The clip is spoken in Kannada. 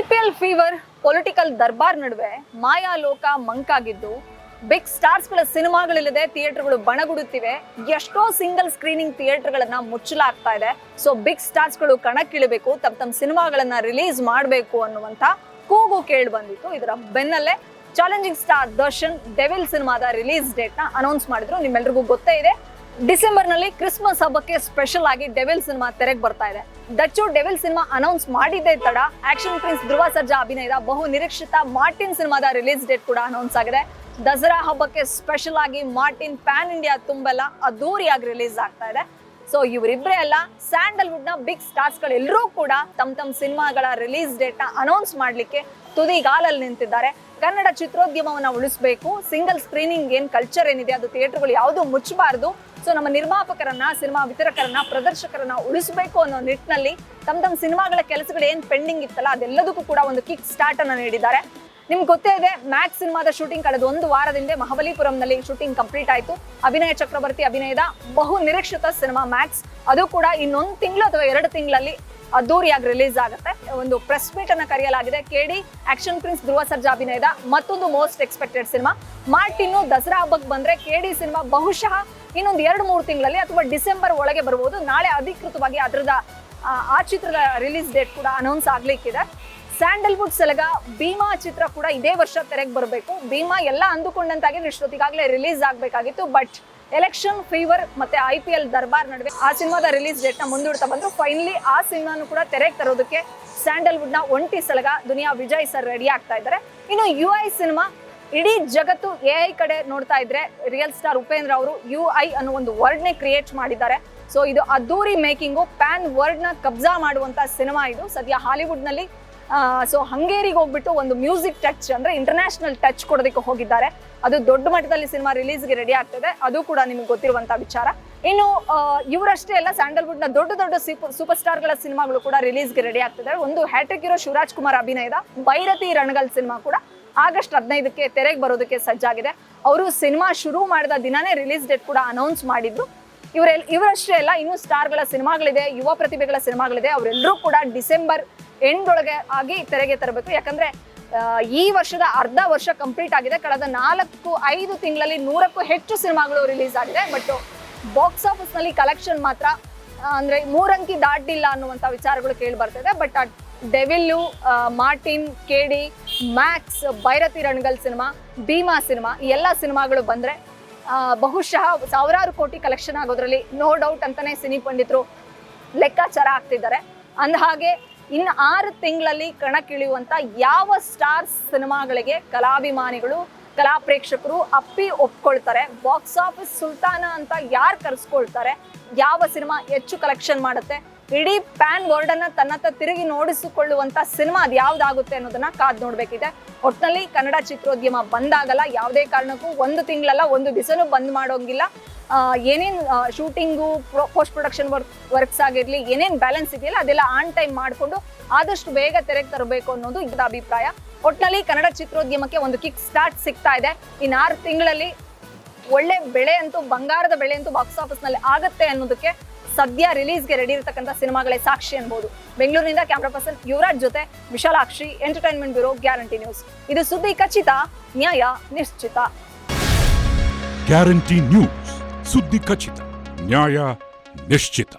IPL ಫೀವರ್ ಪೊಲಿಟಿಕಲ್ ದರ್ಬಾರ್ ನಡುವೆ ಮಾಯಾ ಲೋಕ ಮಂಕಾಗಿದ್ದು ಬಿಗ್ ಸ್ಟಾರ್ಸ್ ಗಳ ಸಿನಿಮಾಗಳಿಲ್ಲದೆ ಥಿಯೇಟರ್ಗಳು ಬಣಗುಡುತ್ತಿವೆ. ಎಷ್ಟೋ ಸಿಂಗಲ್ ಸ್ಕ್ರೀನಿಂಗ್ ಥಿಯೇಟರ್ಗಳನ್ನ ಮುಚ್ಚಲಾಗ್ತಾ ಇದೆ. ಸೊ ಬಿಗ್ ಸ್ಟಾರ್ಸ್ ಗಳು ಕಣಕ್ಕಿಳಿಬೇಕು, ತಮ್ಮ ಸಿನಿಮಾಗಳನ್ನ ರಿಲೀಸ್ ಮಾಡಬೇಕು ಅನ್ನುವಂತ ಕೂಗು ಕೇಳಿ ಬಂದಿತ್ತು. ಇದರ ಬೆನ್ನಲ್ಲೇ ಚಾಲೆಂಜಿಂಗ್ ಸ್ಟಾರ್ ದರ್ಶನ್ ಡೆವಿಲ್ ಸಿನಿಮಾದ ರಿಲೀಸ್ ಡೇಟ್ ನ ಅನೌನ್ಸ್ ಮಾಡಿದ್ರು. ನಿಮ್ಮೆಲ್ರಿಗೂ ಗೊತ್ತೇ ಇದೆ, ಡಿಸೆಂಬರ್ ನಲ್ಲಿ ಕ್ರಿಸ್ಮಸ್ ಹಬ್ಬಕ್ಕೆ ಸ್ಪೆಷಲ್ ಆಗಿ ಡೆವಿಲ್ ಸಿನಿಮಾ ತೆರೆಗೆ ಬರ್ತಾ ಇದೆ. ದಚ್ಚು ಡೆವಿಲ್ ಸಿನಿಮಾ ಅನೌನ್ಸ್ ಮಾಡಿದ್ದೇ ತಡ ಆಕ್ಷನ್ ಪ್ರಿನ್ಸ್ ಧ್ರುವ ಸರ್ಜಾ ಅಭಿನಯದ ಬಹು ನಿರೀಕ್ಷಿತ ಮಾರ್ಟಿನ್ ಸಿನಿಮಾದ ರಿಲೀಸ್ ಡೇಟ್ ಕೂಡ ಅನೌನ್ಸ್ ಆಗಿದೆ. ದಸರಾ ಹಬ್ಬಕ್ಕೆ ಸ್ಪೆಷಲ್ ಆಗಿ ಮಾರ್ಟಿನ್ ಪ್ಯಾನ್ ಇಂಡಿಯಾ ತುಂಬೆಲ್ಲ ಅದ್ದೂರಿಯಾಗಿ ರಿಲೀಸ್ ಆಗ್ತಾ ಇದೆ. ಸೊ ಇವರಿಬ್ಬರೇ ಅಲ್ಲ, ಸ್ಯಾಂಡಲ್ವುಡ್ ನ ಬಿಗ್ ಸ್ಟಾರ್ಸ್ ಗಳೆಲ್ಲರೂ ಕೂಡ ತಮ್ಮ ಸಿನಿಮಾಗಳ ರಿಲೀಸ್ ಡೇಟ್ ನ ಅನೌನ್ಸ್ ಮಾಡ್ಲಿಕ್ಕೆ ತುದಿಗಾಲಲ್ಲಿ ನಿಂತಿದ್ದಾರೆ. ಕನ್ನಡ ಚಿತ್ರೋದ್ಯಮವನ್ನ ಉಳಿಸಬೇಕು, ಸಿಂಗಲ್ ಸ್ಕ್ರೀನಿಂಗ್ ಏನ್ ಕಲ್ಚರ್ ಏನಿದೆ ಅದು ಥಿಯೇಟರ್ಗಳು ಯಾವುದು ಮುಚ್ಚಬಾರದು. ಸೊ ನಮ್ಮ ನಿರ್ಮಾಪಕರನ್ನ, ಸಿನಿಮಾ ವಿತರಕರನ್ನ, ಪ್ರದರ್ಶಕರನ್ನ ಉಳಿಸಬೇಕು ಅನ್ನೋ ನಿಟ್ಟಿನಲ್ಲಿ ತಮ್ಮ ಸಿನಿಮಾಗಳ ಕೆಲಸಗಳು ಏನ್ ಪೆಂಡಿಂಗ್ ಇತ್ತಲ್ಲ ಅದೆಲ್ಲದಕ್ಕೂ ಕೂಡ ಒಂದು ಕಿಕ್ ಸ್ಟಾರ್ಟ್ ಅನ್ನ ನೀಡಿದ್ದಾರೆ. ನಿಮ್ಗೆ ಗೊತ್ತೇ ಇದೆ, ಮ್ಯಾಕ್ಸ್ ಸಿನಿಮಾದ ಶೂಟಿಂಗ್ ಕಳೆದ ಒಂದು ವಾರದಿಂದ ಮಹಾಬಲಿಪುರಂನಲ್ಲಿ ಶೂಟಿಂಗ್ ಕಂಪ್ಲೀಟ್ ಆಯಿತು. ಅಭಿನಯ ಚಕ್ರವರ್ತಿ ಅಭಿನಯದ ಬಹು ನಿರೀಕ್ಷಿತ ಸಿನಿಮಾ ಮ್ಯಾಕ್ಸ್, ಅದು ಕೂಡ ಇನ್ನೊಂದು ತಿಂಗಳು ಅಥವಾ 2 ತಿಂಗಳಲ್ಲಿ ಅದ್ದೂರಿಯಾಗಿ ರಿಲೀಸ್ ಆಗುತ್ತೆ. ಒಂದು ಪ್ರೆಸ್ ಮೀಟ್ ಅನ್ನ ಕರೆಯಲಾಗಿದೆ. ಕೆಡಿ ಆಕ್ಷನ್ ಪ್ರಿನ್ಸ್ ಧ್ರುವ ಸರ್ಜಾ ಅಭಿನಯದ ಮತ್ತೊಂದು most expected cinema Martin Dasara ಹಬ್ಬಕ್ಕೆ ಬಂದ್ರೆ, ಕೆಡಿ ಸಿನಿಮಾ ಬಹುಶಃ ಇನ್ನೊಂದು 2-3 ತಿಂಗಳಲ್ಲಿ ಅಥವಾ ಡಿಸೆಂಬರ್ ಒಳಗೆ ಬರಬಹುದು. ನಾಳೆ ಅಧಿಕೃತವಾಗಿ ಅದರದ ಆ ಚಿತ್ರದ ರಿಲೀಸ್ ಡೇಟ್ ಕೂಡ ಅನೌನ್ಸ್ ಆಗ್ಲಿಕ್ಕಿದೆ. ಸ್ಯಾಂಡಲ್ವುಡ್ ಸಲಗ ಭೀಮಾ ಚಿತ್ರ ಕೂಡ ಇದೇ ವರ್ಷ ತೆರೆಗೆ ಬರಬೇಕು. ಭೀಮಾ ಎಲ್ಲ ಅಂದುಕೊಂಡಂತಾಗಿ ಇಷ್ಟೊತ್ತಿಗಾಗಲೇ ರಿಲೀಸ್ ಆಗಬೇಕಾಗಿತ್ತು. ಬಟ್ ಎಲೆಕ್ಷನ್ ಫೀವರ್ ಮತ್ತೆ IPL ದರ್ಬಾರ್ ನಡುವೆ ಆ ಸಿನಿಮಾದ ರಿಲೀಸ್ ಡೇಟ್ ನ ಮುಂದೂಡ್ತಾ ಬಂದ್ರು. ಫೈನಲಿ ಆ ಸಿನಿಮಾನು ಕೂಡ ತೆರೆಗೆ ತರೋದಕ್ಕೆ ಸ್ಯಾಂಡಲ್ವುಡ್ ನ ಒಂಟಿ ಸಲಗ ದುನಿಯಾ ವಿಜಯ್ ಸರ್ ರೆಡಿ ಆಗ್ತಾ ಇದ್ದಾರೆ. ಇನ್ನು UI ಸಿನಿಮಾ, ಇಡೀ ಜಗತ್ತು AI ಕಡೆ ನೋಡ್ತಾ ಇದ್ರೆ ರಿಯಲ್ ಸ್ಟಾರ್ ಉಪೇಂದ್ರ ಅವರು UI ಅನ್ನೋ ಒಂದು ವರ್ಡ್ ನೇ ಕ್ರಿಯೇಟ್ ಮಾಡಿದ್ದಾರೆ. ಸೊ ಇದು ಅದ್ದೂರಿ ಮೇಕಿಂಗು, ಪ್ಯಾನ್ ವರ್ಡ್ ನ ಕಬ್ಜಾ ಮಾಡುವಂತ ಸಿನಿಮಾ ಇದು. ಸದ್ಯ ಹಾಲಿವುಡ್ ನಲ್ಲಿ ಸೊ ಹಂಗೇರಿಗೆ ಹೋಗ್ಬಿಟ್ಟು ಒಂದು ಮ್ಯೂಸಿಕ್ ಟಚ್ ಅಂದ್ರೆ ಇಂಟರ್ನ್ಯಾಷನಲ್ ಟಚ್ ಕೊಡೋದಕ್ಕೆ ಹೋಗಿದ್ದಾರೆ. ಅದು ದೊಡ್ಡ ಮಟ್ಟದಲ್ಲಿ ಸಿನಿಮಾ ರಿಲೀಸ್ಗೆ ರೆಡಿ ಆಗ್ತದೆ, ಅದು ಕೂಡ ನಿಮ್ಗೆ ಗೊತ್ತಿರುವಂತ ವಿಚಾರ. ಇನ್ನು ಇವರಷ್ಟೇ ಎಲ್ಲ, ಸ್ಯಾಂಡಲ್ವುಡ್ ನ ದೊಡ್ಡ ಸೂಪರ್ ಸ್ಟಾರ್ ಗಳ ಸಿನಿಮಾಗಳು ಕೂಡ ರಿಲೀಸ್ಗೆ ರೆಡಿ ಆಗ್ತಿದ್ದಾರೆ. ಒಂದು ಹ್ಯಾಟ್ರಿಕ್ ಹೀರೋ ಶಿವರಾಜ್ ಕುಮಾರ್ ಅಭಿನಯದ ಬೈರತಿ ರಣಗಲ್ ಸಿನಿಮಾ ಕೂಡ ಆಗಸ್ಟ್ 15ಕ್ಕೆ ತೆರೆಗೆ ಬರೋದಕ್ಕೆ ಸಜ್ಜಾಗಿದೆ. ಅವರು ಸಿನಿಮಾ ಶುರು ಮಾಡಿದ ದಿನಾನೇ ರಿಲೀಸ್ ಡೇಟ್ ಕೂಡ ಅನೌನ್ಸ್ ಮಾಡಿದ್ರು. ಇವರಷ್ಟೇ ಅಲ್ಲ, ಇನ್ನು ಸ್ಟಾರ್ಗಳ ಸಿನಿಮಾಗಳಿದೆ, ಯುವ ಪ್ರತಿಭೆಗಳ ಸಿನಿಮಾಗಳಿದೆ. ಅವರೆಲ್ಲರೂ ಕೂಡ ಡಿಸೆಂಬರ್ ಎಂಡ್ ಒಳಗೆ ಆಗಿ ತೆರೆಗೆ ತರಬೇಕು. ಯಾಕಂದ್ರೆ ಈ ವರ್ಷದ ಅರ್ಧ ವರ್ಷ ಕಂಪ್ಲೀಟ್ ಆಗಿದೆ. ಕಳೆದ 4-5 ತಿಂಗಳಲ್ಲಿ 100ಕ್ಕೂ ಹೆಚ್ಚು ಸಿನಿಮಾಗಳು ರಿಲೀಸ್ ಆಗಿದೆ. ಬಟ್ ಬಾಕ್ಸ್ ಆಫೀಸ್ ನಲ್ಲಿ ಕಲೆಕ್ಷನ್ ಮಾತ್ರ ಅಂದ್ರೆ 3 ಅಂಕಿ ದಾಟಿಲ್ಲ ಅನ್ನುವಂತ ವಿಚಾರಗಳು ಕೇಳಿ ಬರ್ತಿದೆ. But Devil, Martin, KD, Max, Bhairathi Ranagal cinema, Bheema cinema, ಈ ಎಲ್ಲ ಸಿನಿಮಾಗಳು ಬಂದ್ರೆ ಬಹುಶಃ ಸಾವಿರಾರು ಕೋಟಿ ಕಲೆಕ್ಷನ್ ಆಗೋದ್ರಲ್ಲಿ ನೋ ಡೌಟ್ ಅಂತಾನೆ ಸಿನಿ ಪಂಡಿತರು ಲೆಕ್ಕಾಚಾರ ಆಗ್ತಿದ್ದಾರೆ. ಅಂದಹಾಗೆ ಇನ್ನು 6 ತಿಂಗಳಲ್ಲಿ ಕಣಕ್ಕಿಳಿಯುವಂತ ಯಾವ ಸ್ಟಾರ್ಸ್ ಸಿನಿಮಾಗಳಿಗೆ ಕಲಾಭಿಮಾನಿಗಳು, ಕಲಾ ಪ್ರೇಕ್ಷಕರು ಅಪ್ಪಿ ಒಪ್ಕೊಳ್ತಾರೆ, ಬಾಕ್ಸ್ ಆಫೀಸ್ ಸುಲ್ತಾನ ಅಂತ ಯಾರು ಕರೆಸ್ಕೊಳ್ತಾರೆ, ಯಾವ ಸಿನಿಮಾ ಹೆಚ್ಚು ಕಲೆಕ್ಷನ್ ಮಾಡುತ್ತೆ, ಇಡೀ ಪ್ಯಾನ್ ವರ್ಲ್ಡ್ ಅನ್ನ ತನ್ನತ್ತ ತಿರುಗಿ ನೋಡಿಸಿಕೊಳ್ಳುವಂತ ಸಿನಿಮಾ ಅದು ಯಾವ್ದಾಗುತ್ತೆ ಅನ್ನೋದನ್ನ ಕಾದ್ ನೋಡ್ಬೇಕಿದೆ. ಒಟ್ಟಿನಲ್ಲಿ ಕನ್ನಡ ಚಿತ್ರೋದ್ಯಮ ಬಂದಾಗಲ್ಲ, ಯಾವುದೇ ಕಾರಣಕ್ಕೂ 1 ತಿಂಗಳಲ್ಲ, 1 ದಿವಸನೂ ಬಂದ್ ಮಾಡೋಂಗಿಲ್ಲ. ಏನೇನ್ ಶೂಟಿಂಗು, ಪೋಸ್ಟ್ ಪ್ರೊಡಕ್ಷನ್ ವರ್ಕ್ಸ್ ಆಗಿರ್ಲಿ, ಏನೇನ್ ಬ್ಯಾಲೆನ್ಸ್ ಇದೆಯಲ್ಲ ಅದೆಲ್ಲ ಆನ್ ಟೈಮ್ ಮಾಡಿಕೊಂಡು ಆದಷ್ಟು ಬೇಗ ತೆರೆಗೆ ತರಬೇಕು ಅನ್ನೋದು ಇದರ ಅಭಿಪ್ರಾಯ. ಒಟ್ಟಿನಲ್ಲಿ ಕನ್ನಡ ಚಿತ್ರೋದ್ಯಮಕ್ಕೆ ಒಂದು ಕಿಕ್ ಸ್ಟಾರ್ಟ್ ಸಿಗ್ತಾ ಇದೆ. ಇನ್ನು 6 ತಿಂಗಳಲ್ಲಿ ಒಳ್ಳೆ ಬೆಳೆ ಅಂತೂ, ಬಂಗಾರದ ಬೆಳೆ ಅಂತೂ ಬಾಕ್ಸ್ ಆಫೀಸ್ ನಲ್ಲಿ ಆಗತ್ತೆ ಅನ್ನೋದಕ್ಕೆ ಸದ್ಯ ರಿಲೀಸ್ಗೆ ರೆಡಿ ಇರತಕ್ಕಂಥ ಸಿನಿಮಾಗಳೇ ಸಾಕ್ಷಿ ಅನ್ಬೋದು. ಬೆಂಗಳೂರಿನಿಂದ ಕ್ಯಾಮ್ರಾ ಪರ್ಸನ್ ಯುವರಾಜ್ ಜೊತೆ Vishalakshi, entertainment bureau, guarantee news. ಇದು ಸುದ್ದಿ ಖಚಿತ, ನ್ಯಾಯ ನಿಶ್ಚಿತ. ಗ್ಯಾರಂಟಿ ನ್ಯೂಸ್, ಸುದ್ದಿ ಖಚಿತ, ನ್ಯಾಯ ನಿಶ್ಚಿತ.